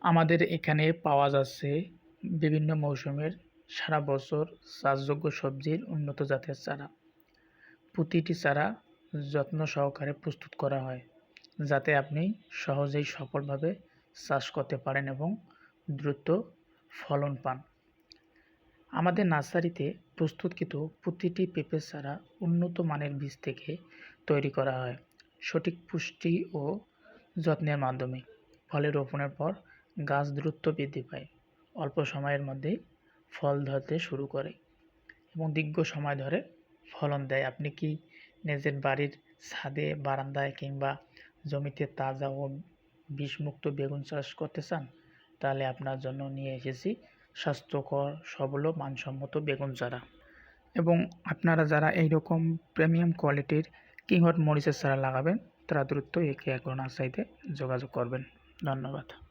আমাদের এখানে পাওয়া যাচ্ছে বিভিন্ন মৌসুমের সারা বছর চাষযোগ্য সবজির উন্নত জাতের চারা। প্রতিটি চারা যত্ন সহকারে প্রস্তুত করা হয় যাতে আপনি সহজেই সফলভাবে চাষ করতে পারেন এবং দ্রুত ফলন পান। আমাদের নার্সারিতে প্রস্তুতকৃত প্রতিটি পেঁপে চারা উন্নত মানের বীজ থেকে তৈরি করা হয় সঠিক পুষ্টি ও যত্নের মাধ্যমে। ফলে রোপণের পর গাছ দ্রুত বৃদ্ধি পায়, অল্প সময়ের মধ্যেই ফল ধরতে শুরু করে এবং দীর্ঘ সময় ধরে ফলন দেয়। আপনি কি নিজের বাড়ির ছাদে, বারান্দায় কিংবা জমিতে তাজা ও বিষমুক্ত বেগুন চাষ করতে চান? তাহলে আপনার জন্য নিয়ে এসেছি স্বাস্থ্যকর, সবল, মানসম্মত বেগুন চারা। এবং আপনারা যারা এইরকম প্রিমিয়াম কোয়ালিটির কিংহট মরিচের চারা লাগাবেন তারা দ্রুত একে নার্সারিতে যোগাযোগ করবেন। ধন্যবাদ।